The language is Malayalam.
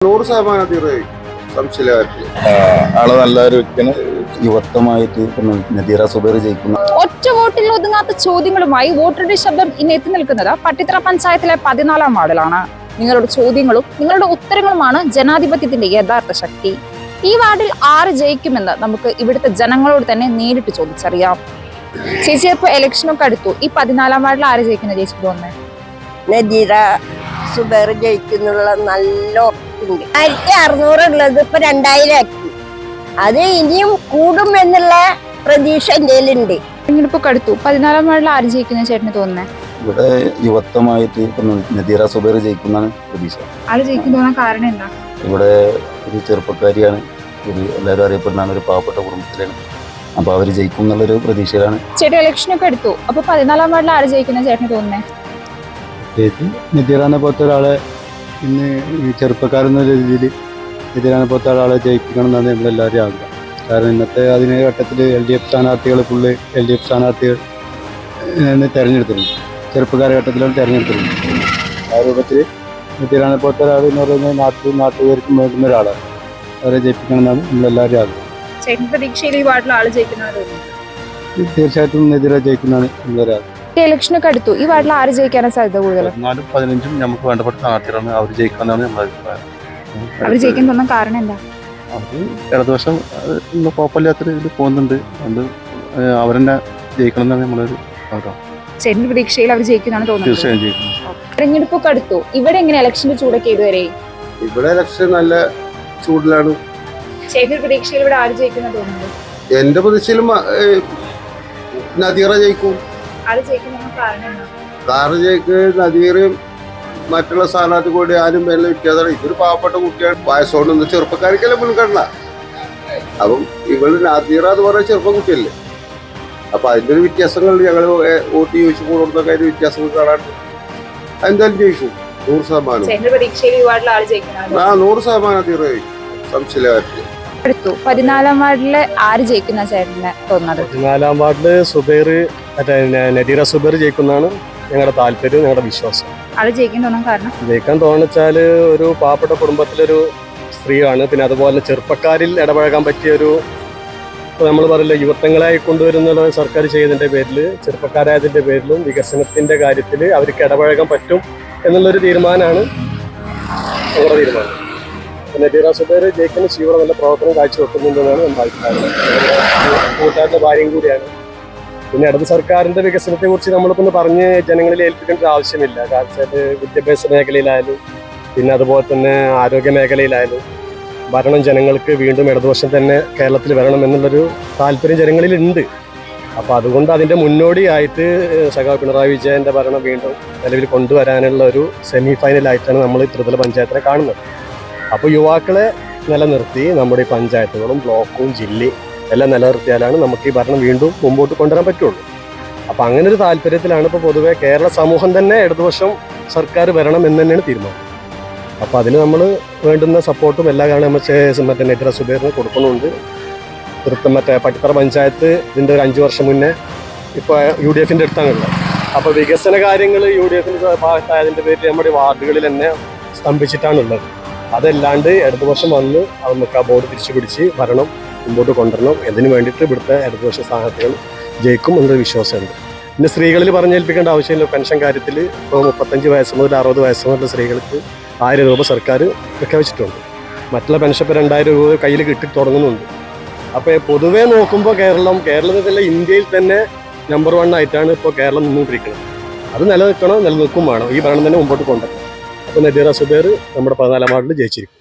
100% സംശയമില്ല. ആള് നല്ലൊരു വ്യക്തിയാണ്. യുവത്വമായിട്ട് നദീറ സുബൈർ ജയിക്കുന്ന ഒറ്റ വോട്ടിൽ ഒതുങ്ങാത്ത ചോദ്യങ്ങളുമായി വോട്ടറുടെ ശബ്ദം ഇന്ന് എത്തി നിൽക്കുന്നത് പട്ടിത്തറ പഞ്ചായത്തിലെ 14-ാം വാർഡിലാണ്. നിങ്ങളുടെ ചോദ്യങ്ങളും നിങ്ങളുടെ ഉത്തരങ്ങളുമാണ് ജനാധിപത്യത്തിന്റെ യഥാർത്ഥ ശക്തി. ഈ വാർഡിൽ ആര് ജയിക്കുമെന്ന് നമുക്ക് ഇവിടുത്തെ ജനങ്ങളോട് തന്നെ നേരിട്ട് ചോദിച്ചറിയാം. ചേച്ചി, ഇപ്പൊ ഇലക്ഷനൊക്കെ അടുത്തു. ഈ 14-ാം വാർഡിൽ ആര് ജയിക്കുന്ന ചേച്ചിക്ക് തോന്നുന്നത്? നദീറ സുബൈർ ജയിക്കുന്നുള്ള നല്ല ഉറപ്പുണ്ട്. 1600 ഉള്ളത് ഇപ്പൊ 2000 ആക്കി. അത് ഇനിയും കൂടും എന്നുള്ള പ്രതീക്ഷ എന്റെയിലുണ്ട്. തെരഞ്ഞെടുപ്പൊക്കെ അടുത്തു. 14-ാം വാർഡിൽ ആര് ജയിക്കുന്ന ചേട്ടന് തോന്നുന്നത്? ഇവിടെ യുവത്വമായിട്ട് നദീറ സുബൈർ ജയിക്കുന്നതാണ് പ്രതീക്ഷ. ആര് ജയിക്കുന്ന തോന്നാൻ കാരണം എന്താ? ഇവിടെ ഒരു ചെറുപ്പക്കാരിയാണ്, എല്ലാവരും അറിയപ്പെടുന്ന ഒരു പാവപ്പെട്ട കുടുംബത്തിലാണ്. അപ്പൊ അവര് ജയിക്കും എന്നുള്ളൊരു പ്രതീക്ഷയിലാണ്. ചേട്ടൻ ഇലക്ഷനൊക്കെ എടുത്തു. അപ്പൊ 14-ാം വാർഡിൽ ആര് ജയിക്കുന്ന ചേട്ടന് തോന്നുന്നത്? നദീറാനെ പോലത്തെ ഒരാളെ ഇന്ന് ചെറുപ്പക്കാരെന്ന രീതിയിൽ നദീറാനെ പോലത്തെ ഒരാളെ ജയിപ്പിക്കണം എന്നാണ് നമ്മളെല്ലാവരും ആഗ്രഹം. കാരണം ഇന്നത്തെ അതിന് ഘട്ടത്തിൽ LDF സ്ഥാനാർത്ഥികൾ ഫുള്ള് LDF സ്ഥാനാർത്ഥികൾ തെരഞ്ഞെടുത്തിട്ടുണ്ട്. ചെറുപ്പക്കാര ഘട്ടത്തിലാണ് തെരഞ്ഞെടുത്തിട്ടുണ്ട്. ആ രൂപത്തിൽ നദീറാനെ പോലത്തെ ഒരാൾ എന്ന് പറയുന്നത് നാട്ടുകാർക്ക് വേണ്ടുന്ന ഒരാളാണ്. അവരെ ജയിപ്പിക്കണം എന്നാണ് നമ്മളെല്ലാവരും ആഗ്രഹം. പ്രതീക്ഷയിൽ ഈ വാർഡിൽ ആള് ജയിക്കുന്നതാണ്. തീർച്ചയായിട്ടും നദീറ ജയിക്കുന്നതാണ് നമ്മളൊരാൾ. ഇലക്ഷനൊക്കെ അടുത്തു. ഈ വാർഡിൽ ആര് ജയിക്കാനാണ് സാധ്യത കൂടുതൽ? 14-15 നമുക്ക് വേണ്ടപ്പെട്ട സ്ഥാനാർത്ഥികളാണ്. അവർ ജയിക്കാന്നാണ് നമ്മുടെ അഭിപ്രായം. അവർ ജയിക്കാൻ തോന്നാൻ കാരണം എന്താ? അത് ഇടതുവശം ഇന്ന് കുഴപ്പമില്ലാത്തൊരു ഇതിൽ പോകുന്നുണ്ട്. അതുകൊണ്ട് അവരെന്നെ ജയിക്കണം എന്നാണ് നമ്മളൊരു ആഗ്രഹം. ചേട്ടന്റെ പ്രതീക്ഷയിൽ അവർ ജയിക്കുന്നതാണ് തോന്നുന്നത്. തീർച്ചയായും ജയിക്കണം. തെരഞ്ഞെടുപ്പൊക്കെ അടുത്തു. ഇവിടെ എങ്ങനെ ഇലക്ഷന്റെ ചൂടൊക്കെ ഇതുവരെ? ഇവിടെ ഇലക്ഷൻ നല്ല ചൂടിലാണ്. ചേട്ടന്റെ പ്രതീക്ഷയിൽ ഇവിടെ ആര് ജയിക്കുന്ന തോന്നുന്നത്? എന്റെ പ്രതീക്ഷയിലും നദീറ ജയിക്കും. ആര് ജയിക്കുന്ന കാരണം എന്താ? കാരണം നദീറയും മറ്റുള്ള സ്ഥാനാർത്ഥി കൂടി ആരും വലിയ വ്യത്യാസമാണ്. ഇതൊരു പാവപ്പെട്ട കുട്ടിയാണ്. വയസ്സോണ്ട് ചെറുപ്പക്കാർക്കല്ലേ മുൻഗണന. അപ്പം ഇവള് നദീറ എന്ന് പറയുന്ന ചെറുപ്പ കുട്ടിയല്ലേ. അപ്പൊ അതിന്റെ ഒരു വ്യത്യാസങ്ങൾ ഞങ്ങൾ വോട്ട് ചോദിച്ചു കൊടുത്ത കാര്യം വ്യത്യാസങ്ങൾ കാണാറുണ്ട്. എന്തായാലും ജയിക്കും 100%. ചേട്ടന്റെ പ്രതീക്ഷയിൽ ഈ വാർഡിൽ ആര് ജയിക്കുന്ന? 100% നദീറ ജയിക്കും. സംശയമില്ല. അടുത്തു. 14-ാം വാർഡില് ആര് ജയിക്കുന്ന ചേട്ടന് തോന്നുന്നത്? 14-ാം വാർഡില് നദീറ സുബൈർ ജയിക്കുന്നതാണ് ഞങ്ങളുടെ താല്പര്യം, ഞങ്ങളുടെ വിശ്വാസം. ആള് ജയിക്കാൻ തോന്നാൻ കാരണം? ജയിക്കാൻ തോന്നിച്ചാല് ഒരു പാവപ്പെട്ട കുടുംബത്തിലൊരു സ്ത്രീയാണ്. പിന്നെ അതുപോലെ ചെറുപ്പക്കാരിൽ ഇടപഴകാൻ പറ്റിയ ഒരു, നമ്മൾ പറയില്ല, യുവത്വങ്ങളായി കൊണ്ടുവരുന്ന സർക്കാർ ചെയ്തതിന്റെ പേരിൽ, ചെറുപ്പക്കാരായതിന്റെ പേരിലും വികസനത്തിന്റെ കാര്യത്തിൽ അവർക്ക് ഇടപഴകാൻ പറ്റും എന്നുള്ളൊരു തീരുമാനമാണ് ഞങ്ങളുടെ തീരുമാനം. നദീറ സുബൈർ ജയിക്കുന്ന ശിവറ നല്ല പ്രവർത്തനം കാഴ്ചവെക്കുന്നുണ്ടെന്നാണ് നമ്മുടെ അഭിപ്രായം. കൂട്ടുകാരുടെ ഭാര്യയും കൂടിയാണ്. പിന്നെ ഇടത് സർക്കാരിന്റെ വികസനത്തെ കുറിച്ച് നമ്മളിപ്പോൾ പറഞ്ഞ് ജനങ്ങളിൽ ഏൽപ്പിക്കേണ്ട ഒരു ആവശ്യമില്ല. കാരണം വെച്ചാൽ വിദ്യാഭ്യാസ മേഖലയിലായാലും പിന്നെ അതുപോലെ തന്നെ ആരോഗ്യ മേഖലയിലായാലും ഭരണം ജനങ്ങൾക്ക് വീണ്ടും ഇടതുവശം തന്നെ കേരളത്തിൽ വരണം എന്നുള്ളൊരു താല്പര്യം ജനങ്ങളിലുണ്ട്. അപ്പോൾ അതുകൊണ്ട് അതിൻ്റെ മുന്നോടിയായിട്ട് സഖാവ് പിണറായി വിജയൻ്റെ ഭരണം വീണ്ടും നിലവിൽ കൊണ്ടുവരാനുള്ള ഒരു സെമി ഫൈനലായിട്ടാണ് നമ്മൾ ത്രിതല പഞ്ചായത്തിനെ കാണുന്നത്. അപ്പോൾ യുവാക്കളെ നിലനിർത്തി നമ്മുടെ ഈ പഞ്ചായത്തുകളും ബ്ലോക്കും ജില്ലയും എല്ലാം നിലനിർത്തിയാലാണ് നമുക്ക് ഈ ഭരണം വീണ്ടും മുമ്പോട്ട് കൊണ്ടുവരാൻ പറ്റുള്ളൂ. അപ്പോൾ അങ്ങനെ ഒരു താല്പര്യത്തിലാണ് ഇപ്പോൾ പൊതുവെ കേരള സമൂഹം തന്നെ ഇടതുവശം സർക്കാർ വരണം എന്ന് തന്നെയാണ് തീരുമാനം. അപ്പോൾ അതിന് നമ്മൾ വേണ്ടുന്ന സപ്പോർട്ടും എല്ലാ കാരണം മറ്റേ നദീറ സുബൈറിന് കൊടുക്കുന്നുണ്ട്. മറ്റേ പട്ടിത്തറ പഞ്ചായത്ത് ഇതിൻ്റെ ഒരു 5 വർഷം മുന്നേ ഇപ്പോൾ UDFൻ്റെ അടുത്താണുള്ളത്. അപ്പോൾ വികസന കാര്യങ്ങൾ UDFൻ്റെ ഭാഗത്തായതിൻ്റെ പേരിൽ നമ്മുടെ വാർഡുകളിൽ തന്നെ സ്തംഭിച്ചിട്ടാണുള്ളത്. അതല്ലാണ്ട് ഇടതുപക്ഷം വന്ന് നമുക്ക് ആ ബോർഡ് തിരിച്ചു പിടിച്ച് ഭരണം മുമ്പോട്ട് കൊണ്ടുവരണം. ഇതിന് വേണ്ടിയിട്ട് ഇവിടുത്തെ ഇടതുപക്ഷ സ്ഥാനാർത്ഥികൾ ജയിക്കും എന്നൊരു വിശ്വാസമുണ്ട്. പിന്നെ സ്ത്രീകളിൽ പറഞ്ഞേൽപ്പിക്കേണ്ട ആവശ്യമില്ല. പെൻഷൻ കാര്യത്തിൽ ഇപ്പോൾ 35 വയസ്സ് മുതൽ 60 വയസ്സ് മുതൽ സ്ത്രീകൾക്ക് 1000 രൂപ സർക്കാർ പ്രഖ്യാപിച്ചിട്ടുണ്ട്. മറ്റുള്ള പെൻഷൻ ഇപ്പോൾ 2000 രൂപ കയ്യിൽ കിട്ടി തുടങ്ങുന്നുണ്ട്. അപ്പോൾ പൊതുവേ നോക്കുമ്പോൾ കേരളത്തിലെ ഇന്ത്യയിൽ തന്നെ നമ്പർ 1 ആയിട്ടാണ് ഇപ്പോൾ കേരളം നിന്നുകൊണ്ടിരിക്കുന്നത്. അത് നിലനിൽക്കും വേണം. ഈ ഭരണം തന്നെ മുമ്പോട്ട് കൊണ്ടുവരണം. അപ്പോൾ നദീറ സുബൈർ നമ്മുടെ 14-ാം വാർഡിൽ ജയിച്ചിരിക്കും.